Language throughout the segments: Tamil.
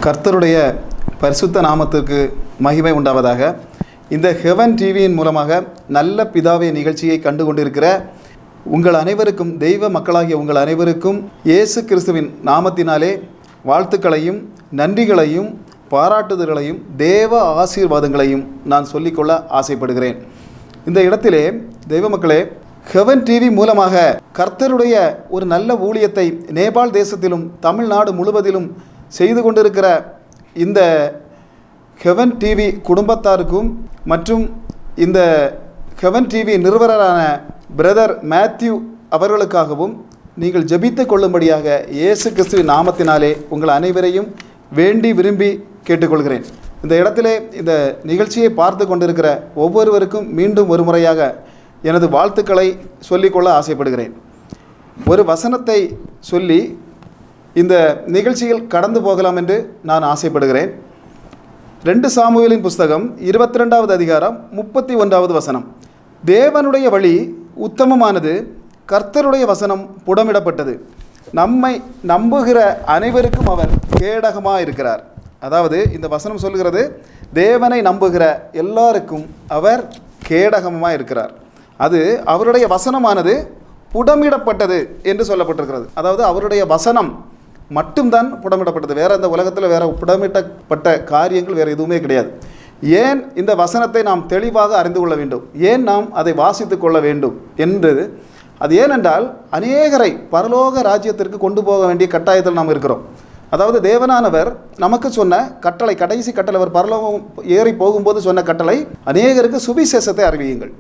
கர்த்தருடைய பரிசுத்த நாமத்திற்கு மகிமை உண்டாவதாக. இந்த ஹெவன் டிவியின் மூலமாக நல்ல பிதாவே நிகழ்ச்சியை கண்டு கொண்டிருக்கிற உங்கள் அனைவருக்கும், தெய்வ மக்களாகிய உங்கள் அனைவருக்கும் இயேசு கிறிஸ்துவின் நாமத்தினாலே வாழ்த்துக்களையும் நன்றிகளையும் பாராட்டுதல்களையும் தேவ ஆசீர்வாதங்களையும் நான் சொல்லிக்கொள்ள ஆசைப்படுகிறேன். இந்த இடத்திலே தெய்வ மக்களே, ஹெவன் டிவி மூலமாக கர்த்தருடைய ஒரு நல்ல ஊழியத்தை நேபாள் தேசத்திலும் தமிழ்நாடு முழுவதிலும் செய்து கொண்டிருக்கிற இந்த ஹெவன் டிவி குடும்பத்தாருக்கும் மற்றும் இந்த ஹெவன் டிவி நிறுவனரான பிரதர் மேத்யூ அவர்களுக்காகவும் நீங்கள் ஜெபித்து கொள்ளும்படியாக இயேசு கிறிஸ்துவின் நாமத்தினாலே உங்கள் அனைவரையும் வேண்டி விரும்பி கேட்டுக்கொள்கிறேன். இந்த இடத்திலே இந்த நிகழ்ச்சியை பார்த்து கொண்டிருக்கிற ஒவ்வொருவருக்கும் மீண்டும் ஒரு முறையாக எனது வாழ்த்துக்களை சொல்லிக்கொள்ள ஆசைப்படுகிறேன். ஒரு வசனத்தை சொல்லி இந்த நிகழ்ச்சியில் கடந்து போகலாம் என்று நான் ஆசைப்படுகிறேன். 2 சாமுவேலின் புஸ்தகம் 22வது அதிகாரம் 31வது வசனம். தேவனுடைய வழி உத்தமமானது, கர்த்தருடைய வசனம் புடமிடப்பட்டது, நம்மை நம்புகிற அனைவருக்கும் அவர் கேடகமாக இருக்கிறார். அதாவது இந்த வசனம் சொல்கிறது, தேவனை நம்புகிற எல்லாருக்கும் அவர் கேடகமாக இருக்கிறார். அது அவருடைய வசனமானது புடமிடப்பட்டது என்று சொல்லப்பட்டிருக்கிறது. அதாவது அவருடைய வசனம் மட்டும்தான் புடமிடப்பட்டது. வேறு இந்த உலகத்தில் வேறு புடமிடப்பட்ட காரியங்கள் வேறு எதுவுமே கிடையாது. ஏன் இந்த வசனத்தை நாம் தெளிவாக அறிந்து கொள்ள வேண்டும், ஏன் நாம் அதை வாசித்து கொள்ள வேண்டும் என்று, அது ஏனென்றால் அநேகரை பரலோக ராஜ்யத்திற்கு கொண்டு போக வேண்டிய கட்டாயத்தில் நாம் இருக்கிறோம். அதாவது தேவனானவர் நமக்கு சொன்ன கட்டளை, கடைசி கட்டளை, அவர் பரலோகம் ஏறி போகும்போது சொன்ன கட்டளை, அநேகருக்கு சுவிசேஷத்தை அறிவியுங்கள்.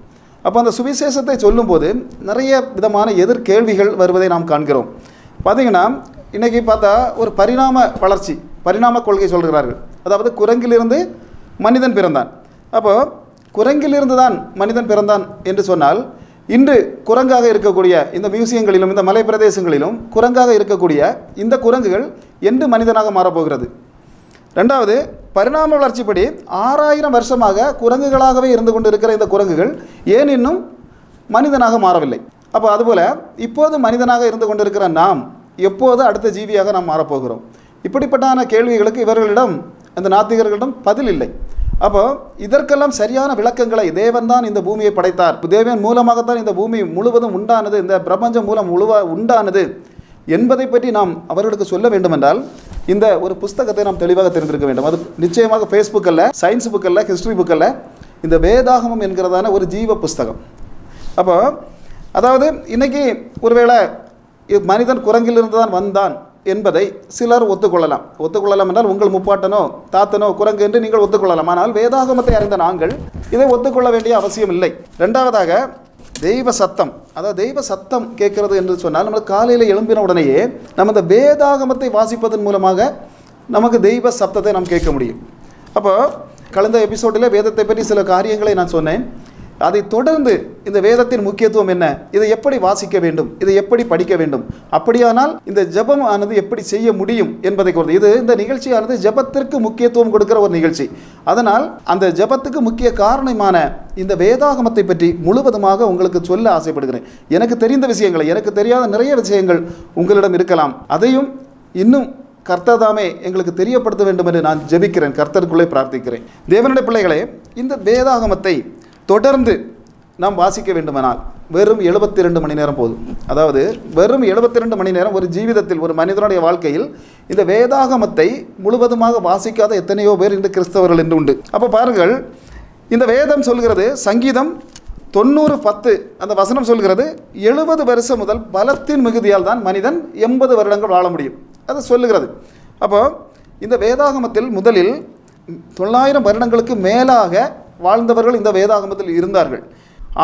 அப்போ அந்த சுவிசேஷத்தை சொல்லும்போது நிறைய விதமான எதிர்கேள்விகள் வருவதை நாம் காண்கிறோம். பார்த்திங்கன்னா இன்றைக்கி பார்த்தா ஒரு பரிணாம வளர்ச்சி, பரிணாம கொள்கை சொல்கிறார்கள். அதாவது குரங்கிலிருந்து மனிதன் பிறந்தான். அப்போது குரங்கிலிருந்து தான் மனிதன் பிறந்தான் என்று சொன்னால், இன்று குரங்காக இருக்கக்கூடிய இந்த மியூசியங்களிலும் இந்த மலை பிரதேசங்களிலும் குரங்காக இருக்கக்கூடிய இந்த குரங்குகள் என்று மனிதனாக மாறப்போகிறது. ரெண்டாவது, பரிணாம வளர்ச்சிப்படி 6000 வருஷமாக குரங்குகளாகவே இருந்து கொண்டு இருக்கிற இந்த குரங்குகள் ஏன் இன்னும் மனிதனாக மாறவில்லை? அப்போ அதுபோல் இப்போது மனிதனாக இருந்து கொண்டிருக்கிற நாம் எப்போது அடுத்த ஜீவியாக நாம் மாறப்போகிறோம்? இப்படிப்பட்டான கேள்விகளுக்கு இவர்களிடம், அந்த நாத்திகர்களிடம் பதில் இல்லை. அப்போ இதற்கெல்லாம் சரியான விளக்கங்களை, தேவன் தான் இந்த பூமியை படைத்தார், தேவன் மூலமாகத்தான் இந்த பூமி முழுவதும் உண்டானது, இந்த பிரபஞ்சம் மூலம் உண்டானது என்பதை பற்றி நாம் அவர்களுக்கு சொல்ல வேண்டுமென்றால் இந்த ஒரு புஸ்தகத்தை நாம் தெளிவாக தெரிந்திருக்க வேண்டும். அது நிச்சயமாக ஃபேஸ்புக் அல்ல, சயின்ஸ் புக் அல்ல, ஹிஸ்ட்ரி புக் அல்ல, இந்த வேதாகமம் என்கிறதான ஒரு ஜீவ புஸ்தகம். அப்போ அதாவது இன்றைக்கி ஒருவேளை மனிதன் குரங்கிலிருந்து தான் வந்தான் என்பதை சிலர் ஒத்துக்கொள்ளலாம் என்றால் உங்கள் முப்பாட்டனோ தாத்தனோ குரங்கு என்று நீங்கள் ஒத்துக்கொள்ளலாம். ஆனால் வேதாகமத்தை அறிந்த நாங்கள் இதை ஒத்துக்கொள்ள வேண்டிய அவசியம் இல்லை. ரெண்டாவதாக, தெய்வ சத்தம், அதாவது தெய்வ சத்தம் கேட்கிறது என்று சொன்னால், நம்மளுக்கு காலையில் எழும்பின உடனேயே நம்ம இந்த வேதாகமத்தை வாசிப்பதன் மூலமாக நமக்கு தெய்வ சத்தத்தை நாம் கேட்க முடியும். அப்போ கடந்த எபிசோடில் வேதத்தை பற்றி சில காரியங்களை நான் சொன்னேன். அதை தொடர்ந்து இந்த வேதத்தின் முக்கியத்துவம் என்ன, இதை எப்படி வாசிக்க வேண்டும், இதை எப்படி படிக்க வேண்டும், அப்படியானால் இந்த ஜெபம் ஆனது எப்படி செய்ய முடியும் என்பதை குறித்து, இது இந்த நிகழ்ச்சியானது ஜெபத்திற்கு முக்கியத்துவம் கொடுக்கிற ஒரு நிகழ்ச்சி. அதனால் அந்த ஜெபத்துக்கு முக்கிய காரணமான இந்த வேதாகமத்தை பற்றி முழுவதுமாக உங்களுக்கு சொல்ல ஆசைப்படுகிறேன். எனக்கு தெரிந்த விஷயங்களை, எனக்கு தெரியாத நிறைய விஷயங்கள் உங்களிடம் இருக்கலாம். அதையும் இன்னும் கர்த்தர் தாமே எங்களுக்கு தெரியப்படுத்த வேண்டும் என்று நான் ஜெபிக்கிறேன், கர்த்தருக்குள்ளே பிரார்த்திக்கிறேன். தேவனுடைய பிள்ளைகளே, இந்த வேதாகமத்தை தொடர்ந்து நாம் வாசிக்க வேண்டுமானால் வெறும் 72 மணி நேரம் போதும். அதாவது வெறும் 72 மணி நேரம் ஒரு ஜீவிதத்தில், ஒரு மனிதனுடைய வாழ்க்கையில் இந்த வேதாகமத்தை முழுவதுமாக வாசிக்காத எத்தனையோ பேர் இந்த கிறிஸ்தவர்கள் என்று உண்டு. அப்போ பாருங்கள், இந்த வேதம் சொல்கிறது, சங்கீதம் 90:10 அந்த வசனம் சொல்கிறது, 70 வருஷம் முதல் பலத்தின் மிகுதியால் தான் மனிதன் 80 வருடங்கள் வாழ முடியும், அது சொல்லுகிறது. அப்போ இந்த வேதாகமத்தில் முதலில் 900 வருடங்களுக்கு மேலாக வாழ்ந்தவர்கள் இந்த வேதாகமத்தில் இருந்தார்கள்.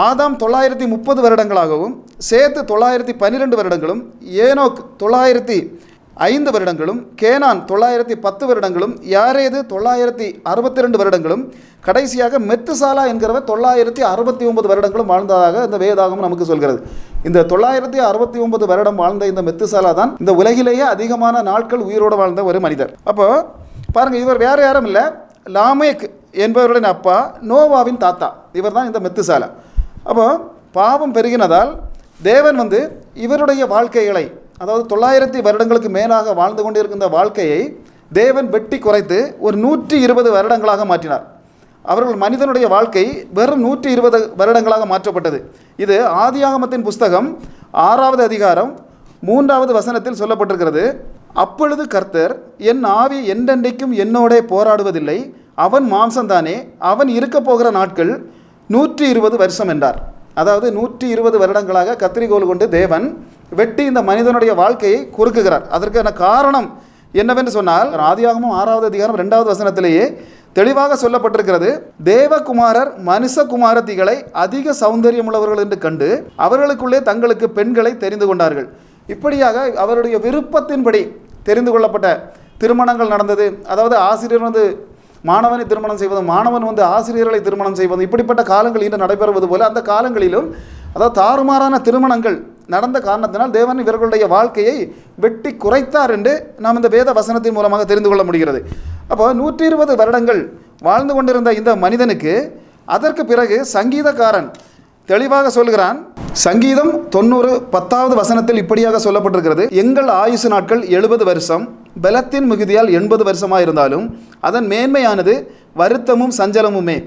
ஆதாம் 930 வருடங்களாகவும், சேத்து 912 வருடங்களும், ஏனோக் 905 வருடங்களும், கேனான் 910 வருடங்களும், யாரேது 962 வருடங்களும், கடைசியாக மெத்துசாலா என்கிறவர் 969 வருடங்களும் வாழ்ந்ததாக இந்த வேதாகமம் நமக்கு சொல்கிறது. இந்த 969 வருடம் வாழ்ந்த இந்த மெத்துசாலா தான் இந்த உலகிலேயே அதிகமான நாட்கள் உயிரோடு வாழ்ந்த ஒரு மனிதர். அப்போ பாருங்கள், இவர் வேறு யாரும் இல்லை, லாமேக் என்பவருடைய அப்பா, நோவாவின் தாத்தா, இவர் தான் இந்த மெத்துசாலா. அப்போ பாவம் பெருகினதால் தேவன் இவருடைய வாழ்க்கைகளை, அதாவது 900 வருடங்களுக்கு மேலாக வாழ்ந்து கொண்டிருக்கின்ற வாழ்க்கையை தேவன் வெட்டி குறைத்து ஒரு 120 வருடங்களாக மாற்றினார். அவர்கள் மனிதனுடைய வாழ்க்கை வெறும் 120 வருடங்களாக மாற்றப்பட்டது. இது ஆதியாகமத்தின் புஸ்தகம் 6வது அதிகாரம் 3வது வசனத்தில் சொல்லப்பட்டிருக்கிறது. அப்பொழுது கர்த்தர், என் ஆவி என்றென்றைக்கும் என்னோடே போராடுவதில்லை, அவன் மாம்சம்தானே, அவன் இருக்க போகிற நாட்கள் 120 வருஷம் என்றார். அதாவது 120 வருடங்களாக கத்திரிக்கோல் கொண்டு தேவன் வெட்டி இந்த மனிதனுடைய வாழ்க்கையை குறுக்குகிறார். அதற்கான காரணம் என்னவென்று சொன்னால், ஆதியாகமம் 6வது அதிகாரம் 2வது வசனத்திலேயே தெளிவாக சொல்லப்பட்டிருக்கிறது. தேவகுமாரர் மனுஷகுமாரத்திகளை அதிக சௌந்தரியம் உள்ளவர்கள் என்று கண்டு அவர்களுக்குள்ளே தங்களுக்கு பெண்களை தெரிந்து கொண்டார்கள். இப்படியாக அவருடைய விருப்பத்தின்படி தெரிந்து கொள்ளப்பட்ட திருமணங்கள் நடந்தது. அதாவது ஆசிரியர் மாணவனை திருமணம் செய்வது, மாணவன் ஆசிரியர்களை திருமணம் செய்வது, இப்படிப்பட்ட காலங்கள் இன்று நடைபெறுவது போல அந்த காலங்களிலும் அதாவது தாறுமாறான திருமணங்கள் நடந்த காரணத்தினால் தேவன் இவர்களுடைய வாழ்க்கையை வெட்டி குறைத்தார் என்று நாம் இந்த வேத வசனத்தின் மூலமாக தெரிந்து கொள்ள முடிகிறது. அப்போ 120 வருடங்கள் வாழ்ந்து கொண்டிருந்த இந்த மனிதனுக்கு அதற்கு பிறகு சங்கீதக்காரன் தெளிவாக சொல்கிறான். சங்கீதம் 90 10வது வசனத்தில் இப்படியாக சொல்லப்பட்டிருக்கிறது, எங்கள் ஆயுசு நாட்கள் 70 வருஷம், பலத்தின் மிகுதியால் 80 வருஷமாக இருந்தாலும் அதன் மேன்மையானது வருத்தமும் சஞ்சலமுமே,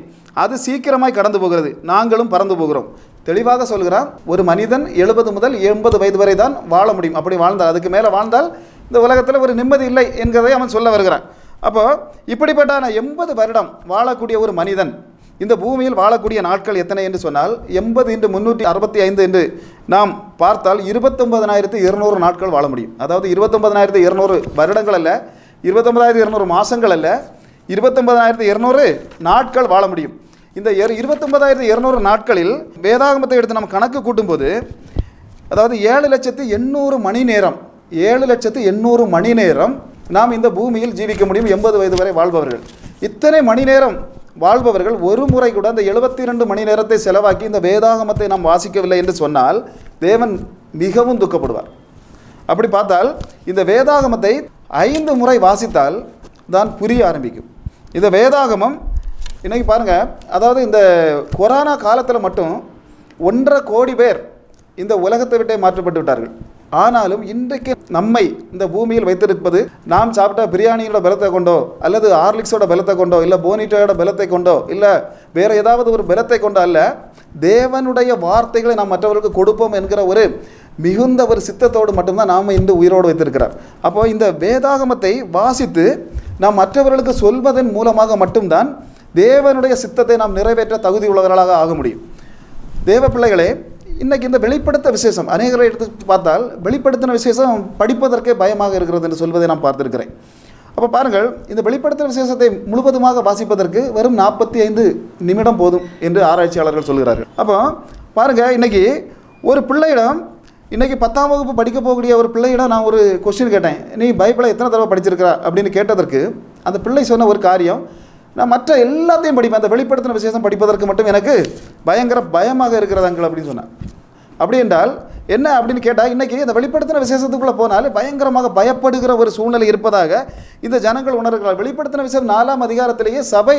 அது சீக்கிரமாய் கடந்து போகிறது, நாங்களும் பறந்து போகிறோம். தெளிவாக சொல்கிறான், ஒரு மனிதன் 70 முதல் 80 வயது வரை தான் வாழ முடியும். அப்படி வாழ்ந்தால், அதுக்கு மேலே வாழ்ந்தால் இந்த உலகத்தில் ஒரு நிம்மதி இல்லை என்கிறதை அவன் சொல்ல வருகிறான். அப்போ இப்படிப்பட்ட 80 வருடம் வாழக்கூடிய ஒரு மனிதன் இந்த பூமியில் வாழக்கூடிய நாட்கள் எத்தனை என்று சொன்னால் 80 × 365 என்று நாம் பார்த்தால் 29,200 நாட்கள் வாழ முடியும். அதாவது 29,200 வருடங்கள் அல்ல, 29,200 மாதங்கள் அல்ல, 29,200 நாட்கள் வாழ முடியும். இந்த 29,200 நாட்களில் வேதாகமத்தை எடுத்து நம்ம கணக்கு கூட்டும்போது அதாவது 7,800,000 மணி நேரம், 7,800,000 மணி நேரம் நாம் இந்த பூமியில் ஜீவிக்க முடியும் 80 வயது வரை வாழ்பவர்கள். இத்தனை மணி நேரம் வாழ்பவர்கள் ஒரு முறை கூட அந்த 72 மணி நேரத்தை செலவாக்கி இந்த வேதாகமத்தை நாம் வாசிக்கவில்லை என்று சொன்னால் தேவன் மிகவும் துக்கப்படுவார். அப்படி பார்த்தால் இந்த வேதாகமத்தை 5 முறை வாசித்தால் தான் புரிய ஆரம்பிக்கும். இந்த வேதாகமம் இன்றைக்கி பாருங்கள், அதாவது இந்த கொரோனா காலத்தில் மட்டும் 1.5 கோடி பேர் இந்த உலகத்தை விட்டே மாற்றப்பட்டு விட்டார்கள். ஆனாலும் இன்றைக்கு நம்மை இந்த பூமியில் வைத்திருப்பது நாம் சாப்பிட்ட பிரியாணியோட பலத்தை கொண்டோ அல்லது ஹார்லிக்ஸோட பலத்தை கொண்டோ இல்லை போனிட்டோட பலத்தை கொண்டோ இல்லை வேறு ஏதாவது ஒரு பலத்தை கொண்டோ அல்ல, தேவனுடைய வார்த்தைகளை நாம் மற்றவர்களுக்கு கொடுப்போம் என்கிற ஒரு மிகுந்த ஒரு சித்தத்தோடு மட்டும்தான் நாம் இன்று உயிரோடு வைத்திருக்கிறார். அப்போ இந்த வேதாகமத்தை வாசித்து நாம் மற்றவர்களுக்கு சொல்வதன் மூலமாக மட்டும்தான் தேவனுடைய சித்தத்தை நாம் நிறைவேற்ற தகுதி உள்ளவர்களாக ஆக முடியும். தேவ பிள்ளைகளே, இன்றைக்கி இந்த வெளிப்படுத்த விசேஷம் அநேகரை எடுத்து பார்த்தால் வெளிப்படுத்தின விசேஷம் படிப்பதற்கே பயமாக இருக்கிறது என்று சொல்வதை நான் பார்த்துருக்கிறேன். அப்போ பாருங்கள், இந்த வெளிப்படுத்தின விசேஷத்தை முழுவதுமாக வாசிப்பதற்கு வெறும் 45 நிமிடம் போதும் என்று ஆராய்ச்சியாளர்கள் சொல்கிறார்கள். அப்போ பாருங்கள், இன்றைக்கி ஒரு பிள்ளையிடம் இன்றைக்கி 10ஆம் வகுப்பு படிக்க போகக்கூடிய ஒரு பிள்ளையிடம் நான் ஒரு கொஸ்டின் கேட்டேன், நீ பைபிளை எத்தனை தடவை படிச்சிருக்கிறா அப்படின்னு கேட்டதற்கு அந்த பிள்ளை சொன்ன ஒரு காரியம், நான் மற்ற எல்லாத்தையும் படிப்பேன், அந்த வெளிப்படுத்தின விசேஷம் படிப்பதற்கு மட்டும் எனக்கு பயங்கர பயமாக இருக்கிறது அங்கிள் அப்படின்னு சொன்னேன். அப்படி என்றால் என்ன அப்படின்னு கேட்டால், இன்றைக்கி இந்த வெளிப்படுத்தின விசேஷத்துக்குள்ளே போனால் பயங்கரமாக பயப்படுகிற ஒரு சூழ்நிலை இருப்பதாக இந்த ஜனங்கள் உணர்கிறார்கள். வெளிப்படுத்தின விசேஷம் 4ஆம் அதிகாரத்திலேயே சபை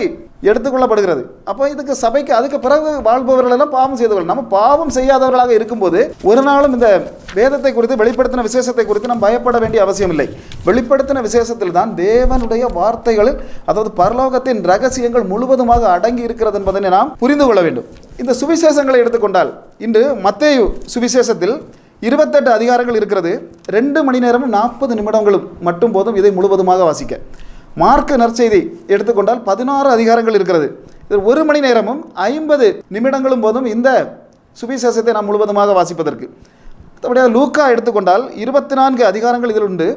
எடுத்துக்கொள்ளப்படுகிறது. அப்போ இதுக்கு சபைக்கு அதுக்கு பிறகு வாழ்பவர்களெல்லாம் பாவம் செய்தவர்கள். நம்ம பாவம் செய்யாதவர்களாக இருக்கும்போது ஒரு நாளும் இந்த வேதத்தை குறித்து வெளிப்படுத்தின விசேஷத்தை குறித்து நாம் பயப்பட வேண்டிய அவசியம் இல்லை. வெளிப்படுத்தின விசேஷத்தில் தான் தேவனுடைய வார்த்தைகளில் அதாவது பரலோகத்தின் ரகசியங்கள் முழுவதுமாக அடங்கி இருக்கிறது என்பதனை நாம் புரிந்து கொள்ள வேண்டும். இந்த சுவிசேஷங்களை எடுத்துக்கொண்டால் இன்று மத்தேயு சுவிசேஷத்தில் 28 அதிகாரங்கள் இருக்கிறது. 2 மணி நேரமும் 40 நிமிடங்களும் மட்டும் போதும் இதை முழுவதுமாக வாசிக்க. மார்க்கு நற்செய்தி எடுத்துக்கொண்டால் 16 அதிகாரங்கள் இருக்கிறது. இதில் 1 மணி நேரமும் 50 நிமிடங்களும் போதும் இந்த சுவிசேஷத்தை நாம் முழுவதுமாக வாசிப்பதற்கு. அப்படியே லூக்கா எடுத்துக்கொண்டால் 24 அதிகாரங்கள் இதில் உண்டு.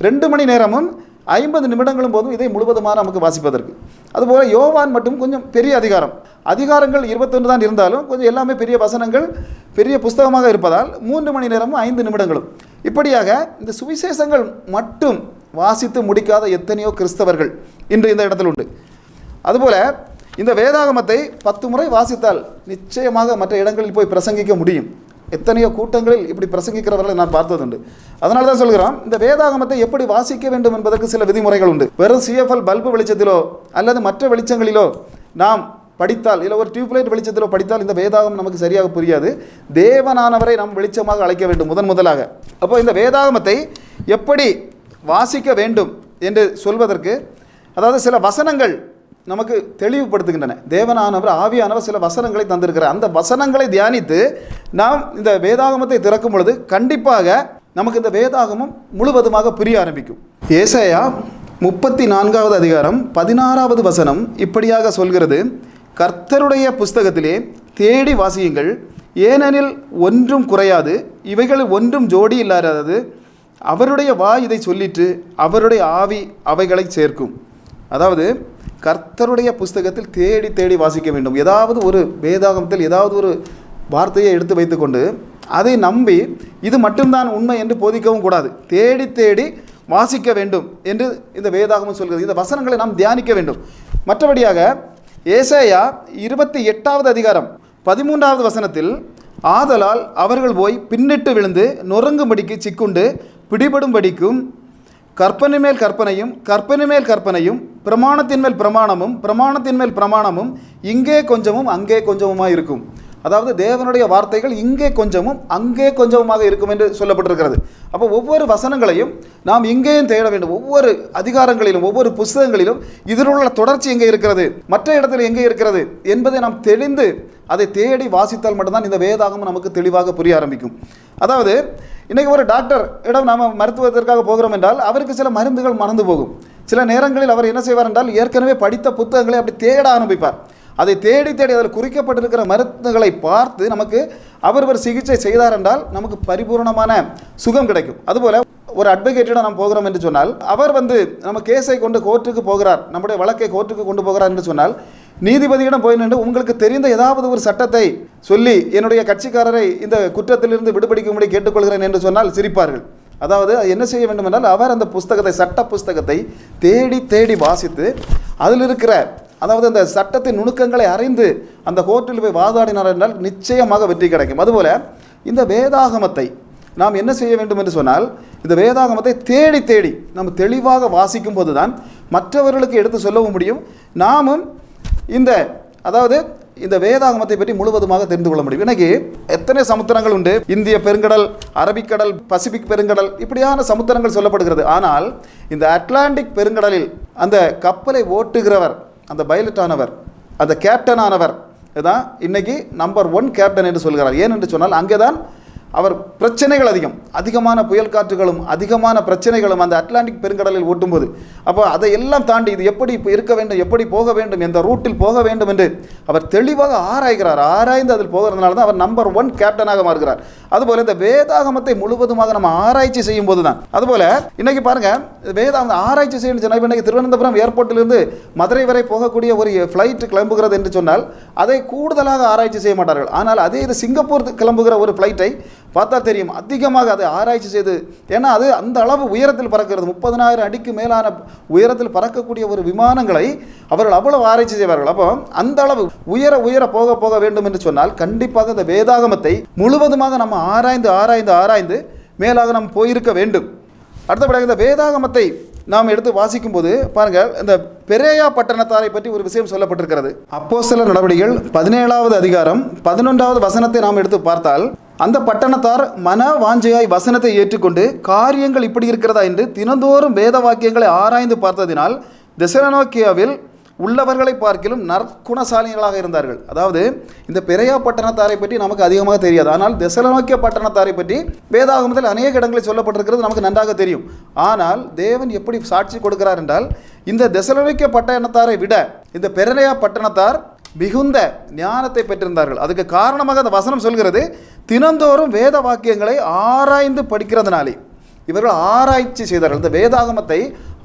2 மணி நேரமும் 50 நிமிடங்களும் போதும் இதை முழுவதுமாக நமக்கு வாசிப்பதற்கு. அதுபோல் யோவான் மட்டும் கொஞ்சம் பெரிய அதிகாரங்கள் 21 தான் இருந்தாலும் கொஞ்சம் எல்லாமே பெரிய வசனங்கள் பெரிய புஸ்தகமாக இருப்பதால் 3 மணி நேரமும் 5 நிமிடங்களும். இப்படியாக இந்த சுவிசேஷங்கள் மட்டும் வாசித்து முடிக்காத எத்தனையோ கிறிஸ்தவர்கள் இன்று இந்த இடத்தில் உண்டு. அதுபோல் இந்த வேதாகமத்தை 10 முறை வாசித்தால் நிச்சயமாக மற்ற இடங்களில் போய் பிரசங்கிக்க முடியும். எத்தனையோ கூட்டங்களில் இப்படி பிரசங்கிக்கிறவர்களை நான் பார்த்ததுண்டு. அதனால தான் சொல்கிறோம், இந்த வேதாகமத்தை எப்படி வாசிக்க வேண்டும் என்பதற்கு சில விதிமுறைகள் உண்டு. வெறும் CFL பல்பு வெளிச்சத்திலோ அல்லது மற்ற வெளிச்சங்களிலோ நாம் படித்தால், இல்லை ஒரு டியூப்லைட் வெளிச்சத்திலோ படித்தால் இந்த வேதாகம் நமக்கு சரியாக புரியாது. தேவனானவரை நாம் வெளிச்சமாக அழைக்க வேண்டும் முதலாக. அப்போ இந்த வேதாகமத்தை எப்படி வாசிக்க வேண்டும் என்று சொல்வதற்கு, அதாவது சில வசனங்கள் நமக்கு தெளிவுபடுத்துகின்றன. தேவனானவர் ஆவியானவர் சில வசனங்களை தந்திருக்கிறார். அந்த வசனங்களை தியானித்து நாம் இந்த வேதாகமத்தை திறக்கும் பொழுது கண்டிப்பாக நமக்கு இந்த வேதாகமம் முழுவதுமாக புரிய ஆரம்பிக்கும். ஏசாயா 34வது அதிகாரம் 16வது வசனம் இப்படியாக சொல்கிறது, கர்த்தருடைய புஸ்தகத்திலே தேடி வாசியுங்கள், ஏனெனில் ஒன்றும் குறையாது, இவைகள் ஒன்றும் ஜோடி இல்லாதது. அவருடைய வாய் இதை சொல்லிட்டு அவருடைய ஆவி அவைகளை சேர்க்கும். அதாவது கர்த்தருடைய புஸ்தகத்தில் தேடி தேடி வாசிக்க வேண்டும். ஏதாவது ஒரு வேதாகமத்தில் ஏதாவது ஒரு வார்த்தையை எடுத்து வைத்துக்கொண்டு அதை நம்பி இது மட்டும்தான் உண்மை என்று போதிக்கவும் கூடாது. தேடி தேடி வாசிக்க வேண்டும் என்று இந்த வேதாகமம் சொல்கிறது. இந்த வசனங்களை நாம் தியானிக்க வேண்டும். மற்றபடியாக ஏசாயா 28வது அதிகாரம் 13வது வசனத்தில், ஆதலால் அவர்கள் போய் பின்னிட்டு விழுந்து நொறுங்கும்படிக்கு சிக்குண்டு பிடிபடும்படிக்கும் கற்பனை மேல் கற்பனையும் கற்பனை மேல் கற்பனையும் பிரமாணத்தின் மேல் பிரமாணமும் பிரமாணத்தின் மேல் பிரமாணமும் இங்கே கொஞ்சமும் அங்கே கொஞ்சமுமாக இருக்கும். அதாவது தேவனுடைய வார்த்தைகள் இங்கே கொஞ்சமும் அங்கே கொஞ்சமுமாக இருக்கும் என்று சொல்லப்பட்டிருக்கிறது. அப்போ ஒவ்வொரு வசனங்களையும் நாம் இங்கேயும் தேட வேண்டும். ஒவ்வொரு அதிகாரங்களிலும் ஒவ்வொரு புஸ்தகங்களிலும் இதில் உள்ள தொடர்ச்சி எங்கே இருக்கிறது, மற்ற இடத்துல எங்கே இருக்கிறது என்பதை நாம் தெளிந்து அதை தேடி வாசித்தால் மட்டும்தான் இந்த வேதாகமம் நமக்கு தெளிவாக புரிய ஆரம்பிக்கும். அதாவது இன்றைக்கி ஒரு டாக்டர் இடம் நாம் மருத்துவத்திற்காக போகிறோம் என்றால் அவருக்கு சில மருந்துகள் மறந்து போகும். சில நேரங்களில் அவர் என்ன செய்வார் என்றால் ஏற்கனவே படித்த புத்தகங்களை அப்படி தேட ஆரம்பிப்பார். அதை தேடி தேடி அதில் குறிக்கப்பட்டிருக்கிற மருந்துகளை பார்த்து நமக்கு அவர் சிகிச்சை செய்தார் என்றால் நமக்கு பரிபூர்ணமான சுகம் கிடைக்கும். அதுபோல் ஒரு அட்வொகேட்டிடம் நாம் போகிறோம் என்று சொன்னால் அவர் நம்ம கேஸை கொண்டு கோர்ட்டுக்கு போகிறார், நம்முடைய வழக்கை கோர்ட்டுக்கு கொண்டு போகிறார் என்று சொன்னால் நீதிபதியிடம் போய் நின்று உங்களுக்கு தெரிந்த ஏதாவது ஒரு சட்டத்தை சொல்லி என்னுடைய கட்சிக்காரரை இந்த குற்றத்திலிருந்து விடுபடிக்கும்படி கேட்டுக்கொள்கிறேன் என்று சொன்னால் சிரிப்பார்கள். அதாவது என்ன செய்ய வேண்டும் என்றால் அவர் அந்த புஸ்தகத்தை, சட்ட புஸ்தகத்தை தேடி தேடி வாசித்து அதில் இருக்கிற, அதாவது அந்த சட்டத்தின் நுணுக்கங்களை அறிந்து அந்த கோர்ட்டில் போய் வாதாடினார் என்றால் நிச்சயமாக வெற்றி கிடைக்கும். அதுபோல் இந்த வேதாகமத்தை நாம் என்ன செய்ய வேண்டும் என்று சொன்னால், இந்த வேதாகமத்தை தேடி தேடி நம்ம தெளிவாக வாசிக்கும் போது தான் மற்றவர்களுக்கு எடுத்து சொல்லவும் முடியும். நாமும் இந்த வேதாகமத்தை பற்றி முழுவதுமாக தெரிந்து கொள்ள முடியும். இன்னைக்கு எத்தனை சமுத்திரங்கள் உண்டு, இந்திய பெருங்கடல், அரபிக்கடல், பசிபிக் பெருங்கடல், இப்படியான சமுத்திரங்கள் சொல்லப்படுகிறது. ஆனால் இந்த அட்லாண்டிக் பெருங்கடலில் அந்த கப்பலை ஓட்டுகிறவர், அந்த பைலட் ஆனவர், அந்த கேப்டன் ஆனவர் தான் இன்னைக்கு நம்பர் 1 கேப்டன் என்று சொல்கிறார். ஏன் என்று சொன்னால் அங்கே தான் அவர் பிரச்சனைகள் அதிகமான புயல் காற்றுகளும் அதிகமான பிரச்சனைகளும் அந்த அட்லாண்டிக் பெருங்கடலில் ஓட்டும்போது, அப்போ அதையெல்லாம் தாண்டி இது எப்படி இருக்க வேண்டும், எப்படி போக வேண்டும், எந்த ரூட்டில் போக வேண்டும் என்று அவர் தெளிவாக ஆராய்கிறார். ஆராய்ந்து அதில் போகிறதுனால தான் அவர் நம்பர் 1 கேப்டனாக மாறுகிறார். அதுபோல் இந்த வேதாகமத்தை முழுவதுமாக நம்ம ஆராய்ச்சி செய்யும் போது தான், அதுபோல் இன்னைக்கு பாருங்க, வேதாகம ஆராய்ச்சி செய்யணும் சொன்னால் இன்னைக்கு திருவனந்தபுரம் ஏர்போர்ட்டிலிருந்து மதுரை வரை போகக்கூடிய ஒரு ஃப்ளைட் கிளம்புகிறது என்று சொன்னால் அதை கூடுதலாக ஆராய்ச்சி செய்ய மாட்டார்கள். ஆனால் அதே இது சிங்கப்பூர் கிளம்புகிற ஒரு ஃப்ளைட்டை பார்த்தா தெரியும், அதிகமாக அதை ஆராய்ச்சி செய்து, ஏன்னா அது அந்த அளவு உயரத்தில் பறக்கிறது, 30,000 அடிக்கு மேலான உயரத்தில் பறக்கக்கூடிய ஒரு விமானங்களை அவர்கள் அவ்வளவு ஆராய்ச்சி செய்வார்கள். அப்போ அந்த அளவு உயர உயர போக போக வேண்டும் என்று சொன்னால் கண்டிப்பாக இந்த வேதாகமத்தை முழுவதுமாக நம்ம ஆராய்ந்து ஆராய்ந்து ஆராய்ந்து மேலாக நாம் போயிருக்க வேண்டும். அடுத்தபடியாக இந்த வேதாகமத்தை நாம் எடுத்து வாசிக்கும் போது பாருங்கள், இந்த பெரேயா பட்டணத்தாரை பற்றி ஒரு விஷயம் சொல்லப்பட்டிருக்கிறது. அப்போஸ்தலர் நடவடிக்கைகள் 17வது அதிகாரம் 11வது வசனத்தை நாம் எடுத்து பார்த்தால், அந்த பட்டணத்தார் மன வாஞ்சையாய் வசனத்தை ஏற்றுக்கொண்டு காரியங்கள் இப்படி இருக்கிறதா என்று தினந்தோறும் வேத வாக்கியங்களை ஆராய்ந்து பார்த்ததினால் தெசலோனிக்கேயாவில் உள்ளவர்களை பார்க்கிலும் நற்குணசாலிகளாக இருந்தார்கள். அதாவது இந்த பெரேயா பட்டணத்தாரை பற்றி நமக்கு அதிகமாக தெரியாது, ஆனால் தெசலோனிக்கே பட்டணத்தாரை பற்றி வேதாகமத்தில் அநேக இடங்களில் சொல்லப்பட்டிருக்கிறது நமக்கு நன்றாக தெரியும். ஆனால் தேவன் எப்படி சாட்சி கொடுக்கிறார் என்றால், இந்த தெசலோனிக்கே பட்டணத்தாரை விட இந்த பெரேயா பட்டணத்தார் மிகுந்த ஞானத்தை பெற்றிருந்தார்கள். அதுக்கு காரணமாக அந்த வசனம் சொல்கிறது, தினந்தோறும் வேத வாக்கியங்களை ஆராய்ந்து படிக்கிறதுனாலே இவர்கள் ஆராய்ச்சி செய்தார்கள். இந்த வேதாகமத்தை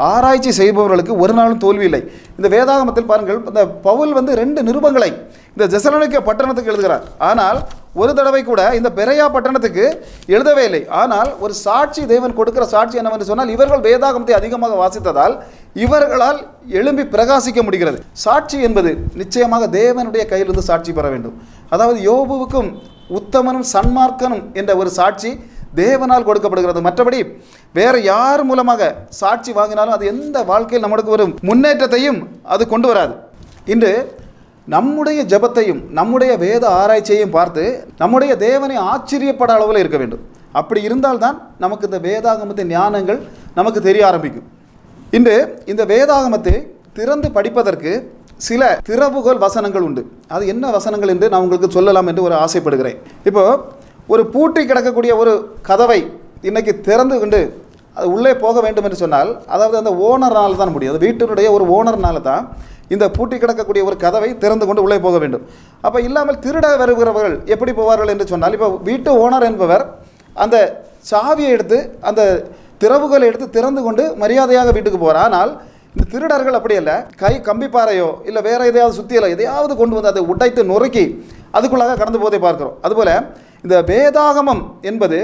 ஆராய்ச்சி செய்பவர்களுக்கு ஒரு நாளும் தோல்வி இல்லை. இந்த வேதாகமத்தில் பாருங்கள், இந்த பவுல் 2 நிருபங்களை இந்த தெசலோனிக்கே பட்டணத்துக்கு எழுதுகிறார். ஆனால் ஒரு தடவை கூட இந்த பெரேயா பட்டணத்துக்கு எழுதவே இல்லை. ஆனால் ஒரு சாட்சி, தேவன் கொடுக்கிற சாட்சி என்னவென்று சொன்னால், இவர்கள் வேதாகமத்தை அதிகமாக வாசித்ததால் இவர்களால் எழும்பி பிரகாசிக்க முடிகிறது. சாட்சி என்பது நிச்சயமாக தேவனுடைய கையிலிருந்து சாட்சி பெற வேண்டும். அதாவது யோபுவுக்கும் உத்தமனும் சன்மார்க்கனும் என்ற ஒரு சாட்சி தேவனால் கொடுக்கப்படுகிறது. மற்றபடி வேறு யார் மூலமாக சாட்சி வாங்கினாலும் அது எந்த வாழ்க்கையில் நம்மளுக்கு ஒரு முன்னேற்றத்தையும் அது கொண்டு வராது. இன்று நம்முடைய ஜெபத்தையும் நம்முடைய வேத ஆராய்ச்சியையும் பார்த்து நம்முடைய தேவனை ஆச்சரியப்பட அளவில் இருக்க வேண்டும். அப்படி இருந்தால்தான் நமக்கு இந்த வேதாகமத்தின் ஞானங்கள் நமக்கு தெரிய ஆரம்பிக்கும். இன்று இந்த வேதாகமத்தை திறந்து படிப்பதற்கு சில திறவுகோல் வசனங்கள் உண்டு. அது என்ன வசனங்கள் என்று நான் உங்களுக்கு சொல்லலாம் என்று ஒரு ஆசைப்படுகிறேன். இப்போ ஒரு பூட்டி கிடக்கக்கூடிய ஒரு கதவை இன்னைக்கு திறந்து கொண்டு அது உள்ளே போக வேண்டும் என்று சொன்னால், அதாவது அந்த ஓனர்னால தான் முடியும். அது வீட்டினுடைய ஒரு ஓனர்னால தான் இந்த பூட்டி கிடக்கக்கூடிய ஒரு கதவை திறந்து கொண்டு உள்ளே போக வேண்டும். அப்போ இல்லாமல் திருட வருகிறவர்கள் எப்படி போவார்கள் என்று சொன்னால், இப்போ வீட்டு ஓனர் என்பவர் அந்த சாவியை எடுத்து அந்த திறவுகளை எடுத்து திறந்து கொண்டு மரியாதையாக வீட்டுக்கு போகிறார். ஆனால் இந்த திருடர்கள் அப்படி அல்ல, கம்பிப்பாறையோ இல்லை வேற எதையாவது சுத்தியலோ எதையாவது கொண்டு வந்து அதை உடைத்து நொறுக்கி அதுக்குள்ளாக கடந்து போதை பார்க்கிறோம். அதுபோல் இந்த வேதாகமம் என்பது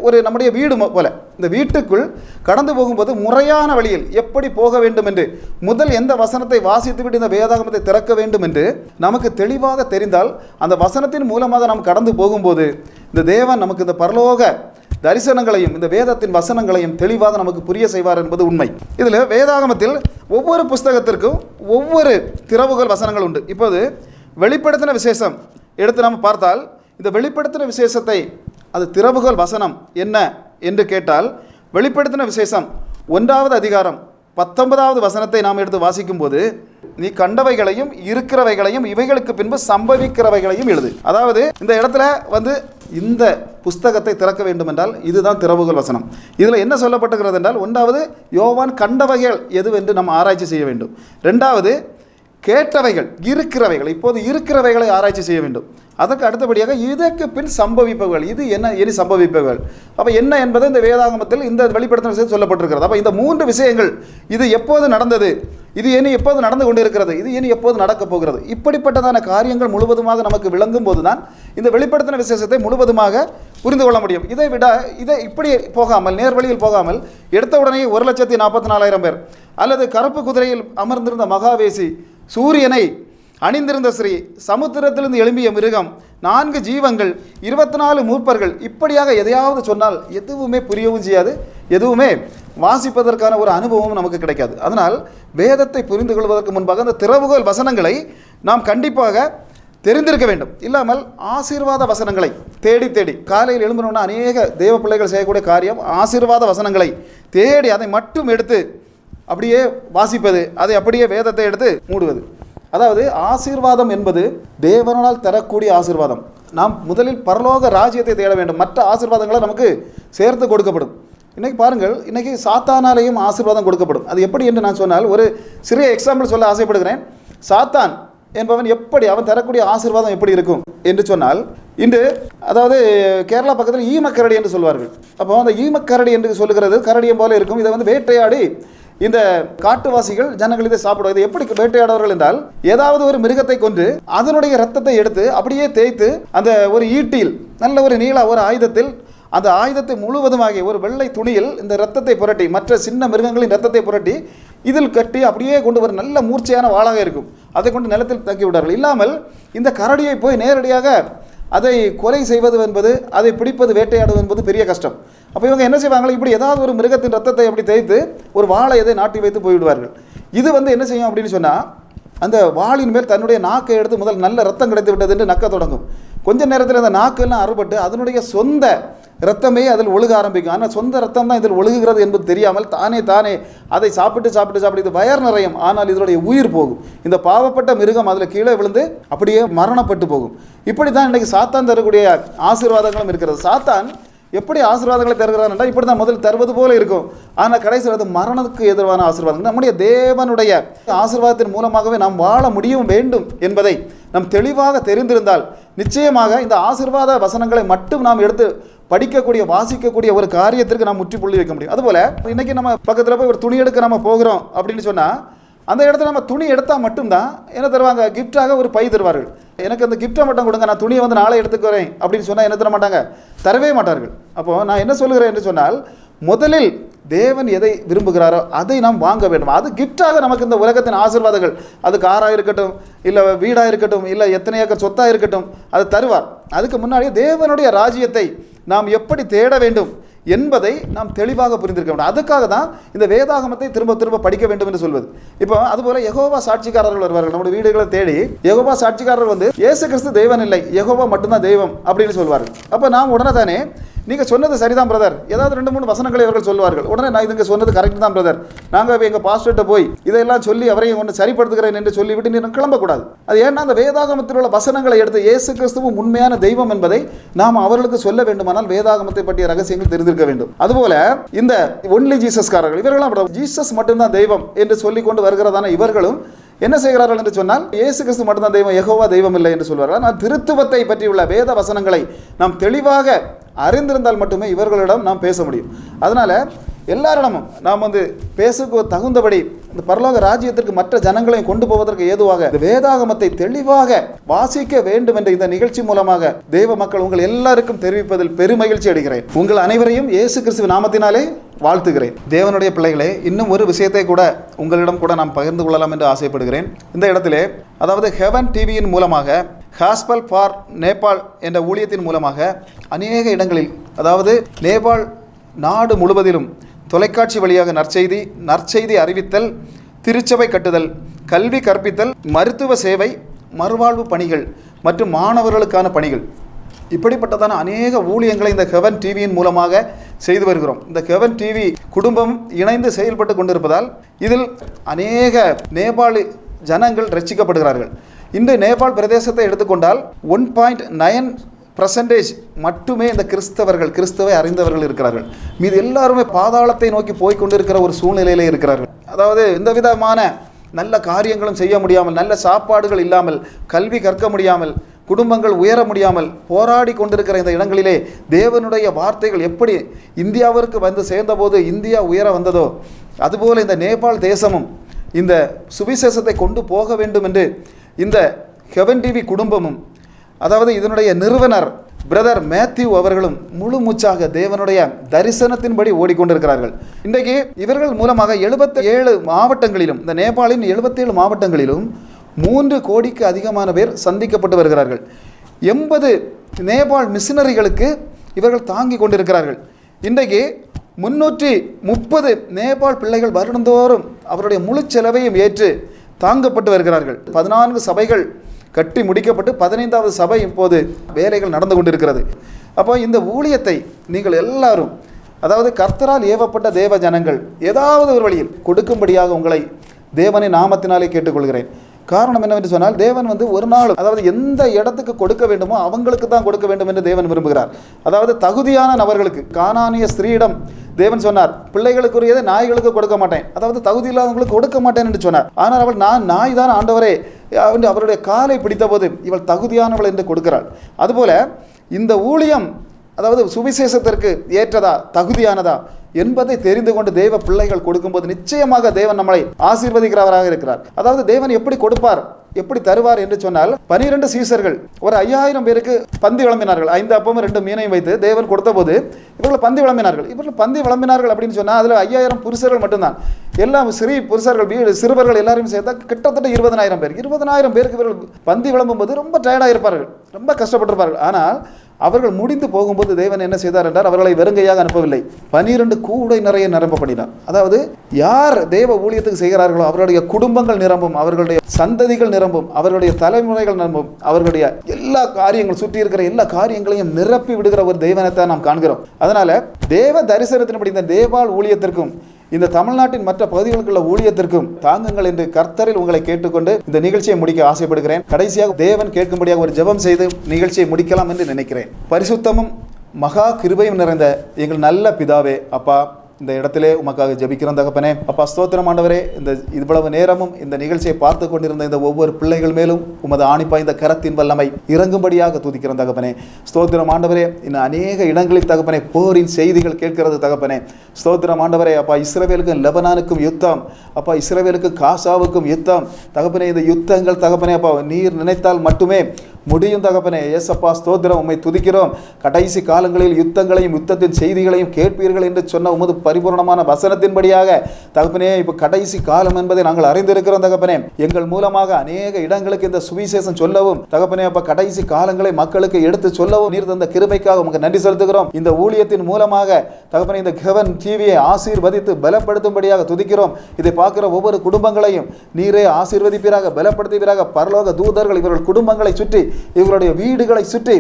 ஒரு நம்முடைய வீடு போல, இந்த வீட்டுக்குள் கடந்து போகும்போது முறையான வழியில் எப்படி போக வேண்டும் என்று முதல் எந்த வசனத்தை வாசித்துவிட்டு இந்த வேதாகமத்தை திறக்க வேண்டும் என்று நமக்கு தெளிவாக தெரிந்தால், அந்த வசனத்தின் மூலமாக நாம் கடந்து போகும்போது இந்த தேவன் நமக்கு இந்த பரலோக தரிசனங்களையும் இந்த வேதத்தின் வசனங்களையும் தெளிவாக நமக்கு புரிய செய்வார் என்பது உண்மை. இதில் வேதாகமத்தில் ஒவ்வொரு புஸ்தகத்திற்கும் ஒவ்வொரு திறவுகள் வசனங்கள் உண்டு. இப்போது வெளிப்படுத்தின விசேஷம் எடுத்து நாம் பார்த்தால், இந்த வெளிப்படுத்தின விசேஷத்தை அது திறவுகள் வசனம் என்ன என்று கேட்டால், வெளிப்படுத்தின விசேஷம் 1வது அதிகாரம் 19வது வசனத்தை நாம் எடுத்து வாசிக்கும் போது, நீ கண்டவைகளையும் இருக்கிறவைகளையும் இவைகளுக்கு பின்பு சம்பவிக்கிறவைகளையும் எழுது. அதாவது இந்த இடத்துல இந்த புஸ்தகத்தை திறக்க வேண்டும் என்றால் இதுதான் திறவுகள் வசனம். இதில் என்ன சொல்லப்பட்டிருக்கிறது என்றால், 1வது யோவான் கண்டவைகள் எதுவென்று நாம் ஆராய்ச்சி செய்ய வேண்டும். 2வது கேட்டவைகள் இருக்கிறவைகள், இப்போது இருக்கிறவைகளை ஆராய்ச்சி செய்ய வேண்டும். அதற்கு அடுத்தபடியாக இதற்கு பின் சம்பவிப்பவர்கள், இது என்ன இனி சம்பவிப்பவர்கள், அப்போ என்ன என்பது இந்த வேதாகமத்தில் இந்த வெளிப்படுத்தின விஷயம் சொல்லப்பட்டிருக்கிறது. அப்போ இந்த 3 விஷயங்கள், இது எப்போது நடந்தது, இது இனி எப்போது நடந்து கொண்டு இருக்கிறது, இது இனி எப்போது நடக்கப் போகிறது, இப்படிப்பட்டதான காரியங்கள் முழுவதுமாக நமக்கு விளங்கும் போது தான் இந்த வெளிப்படுத்தின விசேஷத்தை முழுவதுமாக புரிந்து கொள்ள முடியும். இதை இப்படி போகாமல், நேர்வழியில் போகாமல், எடுத்த உடனே 1,44,000 பேர் அல்லது கருப்பு குதிரையில் அமர்ந்திருந்த மகாவேசி, சூரியனை அணிந்திருந்த ஸ்ரீ, சமுத்திரத்திலிருந்து எழும்பிய மிருகம், 4 ஜீவங்கள், 24 மூப்பர்கள், இப்படியாக எதையாவது சொன்னால் எதுவுமே புரியவும் செய்யாது, எதுவுமே வாசிப்பதற்கான ஒரு அனுபவமும் நமக்கு கிடைக்காது. அதனால் வேதத்தை புரிந்து கொள்வதற்கு முன்பாக அந்த திறவுகோல் வசனங்களை நாம் கண்டிப்பாக தெரிந்திருக்க வேண்டும். இல்லாமல் ஆசீர்வாத வசனங்களை தேடி தேடி காலையில் எழும்பணும்னா அநேக தேவ பிள்ளைகள் செய்யக்கூடிய காரியம் ஆசீர்வாத வசனங்களை தேடி அதை மட்டும் எடுத்து அப்படியே வாசிப்பது, அதை அப்படியே வேதத்தை எடுத்து மூடுவது. அதாவது ஆசீர்வாதம் என்பது தேவனால் தரக்கூடிய ஆசீர்வாதம். நாம் முதலில் பரலோக ராஜ்யத்தை தேட வேண்டும், மற்ற ஆசீர்வாதங்களை நமக்கு சேர்த்து கொடுக்கப்படும். இன்றைக்கி பாருங்கள், இன்றைக்கி சாத்தானாலேயும் ஆசீர்வாதம் கொடுக்கப்படும். அது எப்படி என்று நான் சொன்னால் ஒரு சிறிய எக்ஸாம்பிள் சொல்ல ஆசைப்படுகிறேன். சாத்தான் என்பவன் எப்படி, அவன் தரக்கூடிய ஆசீர்வாதம் எப்படி இருக்கும் என்று சொன்னால், இன்று அதாவது கேரளா பக்கத்தில் ஈமக்கரடி என்று சொல்வார்கள். அப்போ அந்த ஈமக்கரடி என்று சொல்லுகிறது கரடியம் போல இருக்கும். இதை வேட்டையாடி இந்த காட்டுவாசிகள் ஜனங்கள் இதை சாப்பிடுவது. எப்படி வேட்டையாடுவார்கள் என்றால், ஏதாவது ஒரு மிருகத்தை கொண்டு அதனுடைய ரத்தத்தை எடுத்து அப்படியே தேய்த்து அந்த ஒரு ஈட்டியில் நல்ல ஒரு நீள ஒரு ஆயுதத்தில் அந்த ஆயுதத்தை முழுவதுமாகி ஒரு வெள்ளை துணியில் இந்த ரத்தத்தை புரட்டி, மற்ற சின்ன மிருகங்களின் ரத்தத்தை புரட்டி இதில் கட்டி அப்படியே கொண்டு ஒரு நல்ல மூர்ச்சையான வாளாக இருக்கும், அதை கொண்டு நிலத்தில் தக்கி விட்டார்கள். இல்லாமல் இந்த கரடியை போய் நேரடியாக அதை கொலை செய்வது என்பது, அதை பிடிப்பது, வேட்டையாடுவது என்பது பெரிய கஷ்டம். அப்போ இவங்க என்ன செய்வாங்க, இப்படி ஏதாவது ஒரு மிருகத்தின் ரத்தத்தை அப்படி தேய்த்து ஒரு வாளை எதை நாட்டி வைத்து போய்விடுவார்கள். இது என்ன செய்யும் அப்படின்னு சொன்னால், அந்த வாளின் மேல் தன்னுடைய நாக்கை எடுத்து முதல் நல்ல ரத்தம் கிடைத்து விட்டது என்று நக்க தொடங்கும். கொஞ்ச நேரத்தில் அந்த நாக்கெல்லாம் அறுபட்டு அதனுடைய சொந்த ரத்தமே அதில் ஒழுக ஆரம்பிக்கும். ஆனால் சொந்த ரத்தம் தான் இதில் ஒழுகுகிறது என்பது தெரியாமல் தானே அதை சாப்பிட்டு இது வயர் நிறையும். ஆனால் இதனுடைய உயிர் போகும். இந்த பாவப்பட்ட மிருகம் அதில் கீழே விழுந்து அப்படியே மரணப்பட்டு போகும். இப்படி தான் இன்றைக்கு சாத்தான் தரக்கூடிய ஆசீர்வாதங்களும் இருக்கிறது. சாத்தான் எப்படி ஆசீர்வாதங்களை தருகிறான் என்றால், இப்படி தான் முதல் தருவது போல இருக்கும், ஆனால் கடைசியில் அது மரணத்துக்கு எதிரான ஆசீர்வாதம். நம்முடைய தேவனுடைய ஆசீர்வாதத்தின் மூலமாகவே நாம் வாழ முடியும் வேண்டும் என்பதை நாம் தெளிவாக தெரிந்திருந்தால் நிச்சயமாக இந்த ஆசீர்வாத வசனங்களை மட்டும் நாம் எடுத்து படிக்கக்கூடிய, வாசிக்கக்கூடிய ஒரு காரியத்திற்கு நாம் முற்றுப்புள்ளி வைக்க முடியும். அதுபோல் இன்றைக்கி நம்ம பக்கத்தில் போய் ஒரு துணி எடுக்க நம்ம போகிறோம் அப்படின்னு சொன்னால், அந்த இடத்துல நம்ம துணி எடுத்தால் மட்டும்தான் என்ன தருவாங்க, கிஃப்டாக ஒரு பை தருவார்கள். எனக்கு அந்த கிஃப்ட்டை மட்டும் கொடுங்க, நான் துணியை நாளை எடுத்துக்கிறேன் அப்படின்னு சொன்னால் என்ன தர மாட்டாங்க, தரவே மாட்டார்கள். அப்போது நான் என்ன சொல்லுகிறேன் என்று சொன்னால், முதலில் தேவன் எதை விரும்புகிறாரோ அதை நாம் வாங்க வேண்டும். அது கிஃப்டாக நமக்கு இந்த உலகத்தின் ஆசீர்வாதங்கள், அது காராக இருக்கட்டும், இல்லை வீடாக இருக்கட்டும், இல்லை எத்தனை ஏக்கர் சொத்தாக இருக்கட்டும், அது தருவார். அதுக்கு முன்னாடியே தேவனுடைய ராஜ்யத்தை நாம் எப்படி தேட வேண்டும் என்பதை நாம் தெளிவாக புரிந்திருக்க வேண்டும். அதுக்காக தான் இந்த வேதாகமத்தை திரும்ப திரும்ப படிக்க வேண்டும் என்று சொல்வது. இப்போ அதுபோல யெகோவா சாட்சிக்காரர்கள் வருவார்கள் நம்முடைய வீடுகளை தேடி. யெகோவா சாட்சிக்காரர்கள் இயேசு கிறிஸ்து தெய்வம் இல்லை, யெகோவா மட்டும்தான் தெய்வம் அப்படின்னு சொல்வார்கள். அப்போ நாம் உடனே தானே நீங்கள் சொன்னது சரிதான் பிரதர், ஏதாவது 2-3 வசனங்களை அவர்கள் சொல்வார்கள். உடனே நான் இதுங்க சொன்னது கரெக்ட் தான் பிரதர், நாங்கள் எங்கள் பாஸ்டர்கிட்ட போய் இதெல்லாம் சொல்லி அவரையும் ஒன்று சரிப்படுத்துகிறேன் என்று சொல்லிவிட்டு நீங்கள் கிளம்பக்கூடாது. அது ஏன்னா அந்த வேதாகமத்தில் உள்ள வசனங்களை எடுத்து இயேசு கிறிஸ்துவும் உண்மையான தெய்வம் என்பதை நாம் அவர்களுக்கு சொல்ல வேண்டுமானால் வேதாகமத்தை பற்றிய ரகசியங்கள் தெரிந்திருக்க வேண்டும். அதுபோல இந்த ஒன்லி ஜீசஸ்காரர்கள் இவர்களாம் ஜீசஸ் மட்டும்தான் தெய்வம் என்று சொல்லிக் கொண்டு வருகிறதான இவர்களும் என்ன செய்கிறார்கள் என்று சொன்னால் இயேசு கிறிஸ்து மட்டும்தான் தெய்வம், யெகோவா தெய்வம் இல்லை என்று சொல்வார்கள். ஆனால் திருத்துவத்தை பற்றியுள்ள வேத வசனங்களை நாம் தெளிவாக அறிந்திருந்தால் மட்டுமே இவர்களிடம் நாம் பேச முடியும். அதனால் எல்லாரிடமும் நாம் பேசுக்கு தகுந்தபடி இந்த பரலோக ராஜ்யத்திற்கு மற்ற ஜனங்களையும் கொண்டு போவதற்கு ஏதுவாக இந்த வேதாகமத்தை தெளிவாக வாசிக்க வேண்டும் என்ற இந்த நிகழ்ச்சி மூலமாக தேவ மக்கள் உங்கள் எல்லாருக்கும் தெரிவிப்பதில் பெருமகிழ்ச்சி அடைகிறேன். உங்கள் அனைவரையும் இயேசு கிறிஸ்துவின் நாமத்தினாலே வாழ்த்துகிறேன். தேவனுடைய பிள்ளைகளே, இன்னும் ஒரு விஷயத்தை கூட உங்களிடம் கூட நாம் பகிர்ந்து கொள்ளலாம் என்று ஆசைப்படுகிறேன். இந்த இடத்திலே அதாவது ஹெவன் டிவியின் மூலமாக காஸ்பல் ஃபார் நேபாள் என்ற ஊழியத்தின் மூலமாக அநேக இடங்களில் அதாவது நேபாள் நாடு முழுவதிலும் தொலைக்காட்சி வழியாக நற்செய்தி அறிவித்தல், திருச்சபை கட்டுதல், கல்வி கற்பித்தல், மருத்துவ சேவை, மறுவாழ்வு பணிகள் மற்றும் மாணவர்களுக்கான பணிகள், இப்படிப்பட்டதான அநேக ஊழியங்களை இந்த ஹெவன் டிவியின் மூலமாக செய்து வருகிறோம். இந்த ஹெவன் டிவி குடும்பம் இணைந்து செயல்பட்டு கொண்டிருப்பதால் இதில் அநேக நேபாளி ஜனங்கள் ரட்சிக்கப்படுகிறார்கள். இன்று நேபாள் பிரதேசத்தை எடுத்துக்கொண்டால் 1.9% மட்டுமே இந்த கிறிஸ்தவை அறிந்தவர்கள் இருக்கிறார்கள். மீது எல்லாருமே பாதாளத்தை நோக்கி போய்கொண்டிருக்கிற ஒரு சூழ்நிலையிலே இருக்கிறார்கள். அதாவது எந்த விதமான நல்ல காரியங்களும் செய்ய முடியாமல், நல்ல சாப்பாடுகள் இல்லாமல், கல்வி கற்க முடியாமல், குடும்பங்கள் உயர முடியாமல் போராடி கொண்டிருக்கிற இந்த இடங்களிலே தேவனுடைய வார்த்தைகள் எப்படி இந்தியாவிற்கு வந்து சேர்ந்தபோது இந்தியா உயர வந்ததோ அதுபோல் இந்த நேபாள் தேசமும் இந்த சுவிசேஷத்தை கொண்டு போக வேண்டும் என்று இந்த ஹெவன் டிவி குடும்பமும் அதாவது இதனுடைய நிறுவனர் பிரதர் மேத்யூ அவர்களும் முழு மூச்சாக தேவனுடைய தரிசனத்தின்படி ஓடிக்கொண்டிருக்கிறார்கள். இன்றைக்கு இவர்கள் மூலமாக 77 மாவட்டங்களிலும் இந்த நேபாளின் 77 மாவட்டங்களிலும் 3 கோடிக்கு அதிகமான பேர் சந்திக்கப்பட்டு வருகிறார்கள். 80 நேபாள் மிஷினரிகளுக்கு இவர்கள் தாங்கி கொண்டிருக்கிறார்கள். இன்றைக்கு 330 நேபாள் பிள்ளைகள் வருடந்தோறும் அவருடைய முழு செலவையும் ஏற்று தாங்கப்பட்டு வருகிறார்கள். 14 சபைகள் கட்டி முடிக்கப்பட்டு 15வது சபை இப்போது வேலைகள் நடந்து கொண்டிருக்கிறது. அப்போ இந்த ஊழியத்தை நீங்கள் எல்லாரும் அதாவது கர்த்தரால் ஏவப்பட்ட தேவ ஜனங்கள் ஏதாவது ஒரு வழியில் கொடுக்கும்படியாக உங்களை தேவனின் நாமத்தினாலே கேட்டுக்கொள்கிறேன். காரணம் என்னவென்று சொன்னால் தேவன் ஒரு நாள் அதாவது எந்த இடத்துக்கு கொடுக்க வேண்டுமோ அவங்களுக்கு தான் கொடுக்க வேண்டும் என்று தேவன் விரும்புகிறார். அதாவது தகுதியான நபர்களுக்கு கானானிய ஸ்திரீயிடம் தேவன் சொன்னார், பிள்ளைகளுக்குரியதை நாய்களுக்கு கொடுக்க மாட்டேன், அதாவது தகுதி இல்லாதவங்களுக்கு கொடுக்க மாட்டேன் என்று சொன்னார். ஆனால் அவள் நான் நாய் தான் ஆண்டவரே என்று அவருடைய காலை பிடித்த போது இவள் தகுதியானவள் என்று கொடுக்கிறாள். அதுபோல இந்த ஊழியம் அதாவது சுவிசேஷத்திற்கு ஏற்றதா தகுதியானதா என்பதை தெரிந்து கொண்டு தேவ பிள்ளைகள் கொடுக்கும்போது நிச்சயமாக தேவன் நம்மளை ஆசீர்வதிக்கிறவராக இருக்கிறார். அதாவது தேவன் எப்படி கொடுப்பார், எப்படி தருவார் என்று சொன்னால் 12 சீசர்கள் ஒரு 5000 பேருக்கு பந்தி விளம்பினார்கள். 5 அப்பமும் 2 மீனையும் வைத்து தேவன் கொடுத்த போது இவர்கள் பந்தி விளம்பினார்கள் அப்படின்னு சொன்னால் அதில் 5000 புருஷர்கள் மட்டும்தான். எல்லாம் புருஷர்கள் சிறுவர்கள் எல்லாரையும் சேர்த்தா கிட்டத்தட்ட 20000 பேர். 20000 பேருக்கு இவர்கள் பந்தி விளம்பும் போது ரொம்ப டயர்டாக இருப்பார்கள், ரொம்ப கஷ்டப்பட்டிருப்பார்கள். ஆனால் அவர்கள் முடிந்து போகும்போது தேவன் என்ன செய்தார் என்றால் அவர்களை வெறுங்கையாக அனுப்பவில்லை, 12 கூடை நிறைய நிரம்ப பண்ணினார். அதாவது யார் தேவ ஊழியத்துக்கு செய்கிறார்களோ அவருடைய குடும்பங்கள் நிரம்பும், அவர்களுடைய சந்ததிகள் நிரம்பும், அவர்களுடைய தலைமுறைகள் நிரம்பும், அவர்களுடைய எல்லா காரியங்கள் சுற்றி இருக்கிற எல்லா காரியங்களையும் நிரப்பி விடுகிற ஒரு தெய்வனைத்தான் நாம் காண்கிறோம். அதனால தேவ தரிசனத்தின்படி இந்த தேவால் ஊழியத்திற்கும் இந்த தமிழ்நாட்டின் மற்ற பகுதிகளுக்குள்ள ஊழியத்திற்கும் தாங்குங்கள் என்று கர்த்தரில் உங்களை கேட்டுக்கொண்டு இந்த நிகழ்ச்சியை முடிக்க ஆசைப்படுகிறேன். கடைசியாக தேவன் கேட்கும்படியாக ஒரு ஜெபம் செய்து நிகழ்ச்சியை முடிக்கலாம் என்று நினைக்கிறேன். பரிசுத்தமும் மகா கிருபையும் நிறைந்த எங்கள் நல்ல பிதாவே, அப்பா இந்த இடத்திலே உமக்காக ஜெபிக்கிறோம் தகப்பனே. அப்பா ஸ்தோத்திரம் ஆண்டவரே, இந்த இவ்வளவு நேரமும் இந்த நிகழ்ச்சியை பார்த்து கொண்டிருந்த இந்த ஒவ்வொரு பிள்ளைகள் மேலும் உமது ஆணிப்பாய்ந்த கரத்தின் வல்லமை இறங்கும்படியாக துதிக்கிறோம் தகப்பனே. ஸ்தோத்திரம் ஆண்டவரே, இன்னும் அநேக இடங்களில் தகப்பனே போரின் செய்திகள் கேட்கிறது தகப்பனே. ஸ்தோத்திரம் ஆண்டவரே, அப்பா இஸ்ரவேலுக்கும் லெபனானுக்கும் யுத்தம், அப்பா இஸ்ரவேலுக்கும் காசாவுக்கும் யுத்தம் தகப்பனே. இந்த யுத்தங்கள் தகப்பனே அப்பா நீர் நினைத்தால் மட்டுமே முடியும் தகப்பனே. ஏசப்பா ஸ்தோத்திரம், உம்மை துதிக்கிறோம். கடைசி காலங்களில் யுத்தங்களையும் யுத்தத்தின் செய்திகளையும் கேட்பீர்கள் என்று சொன்ன உமது பரிபூர்ணமான வசனத்தின்படியாக தகப்பனே இப்போ கடைசி காலம் என்பதை நாங்கள் அறிந்திருக்கிறோம் தகப்பனே. எங்கள் மூலமாக அநேக இடங்களுக்கு இந்த சுவிசேஷம் சொல்லவும் தகப்பனே அப்ப கடைசி காலங்களை மக்களுக்கு எடுத்து சொல்லவும் நீர் தந்த கிருபைக்காக உமக்கு நன்றி செலுத்துகிறோம். இந்த ஊழியத்தின் மூலமாக தகப்பனே இந்த ஹெவன் டிவியை ஆசீர்வதித்து பலப்படுத்தும்படியாக துதிக்கிறோம். இதை பார்க்கிற ஒவ்வொரு குடும்பங்களையும் நீரே ஆசீர்வதிப்பீராக, பலப்படுத்துவீராக. பரலோக தூதர்கள் இவர்கள் குடும்பங்களை சுற்றி இவருடைய வீடுகளை சுற்றி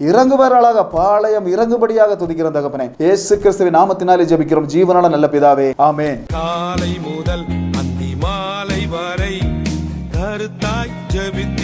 இறங்குவார்களாக, பாளையம் இறங்குபடியாக துதிக்கிறோம் தகப்பனே. இயேசு கிறிஸ்துவின் நாமத்தினாலே ஜெபிக்கிறோம் ஜீவனான நல்ல பிதாவே, ஆமென். காலை முதல் அந்தி மாலை வரை கருத்தாய் ஜெபித்து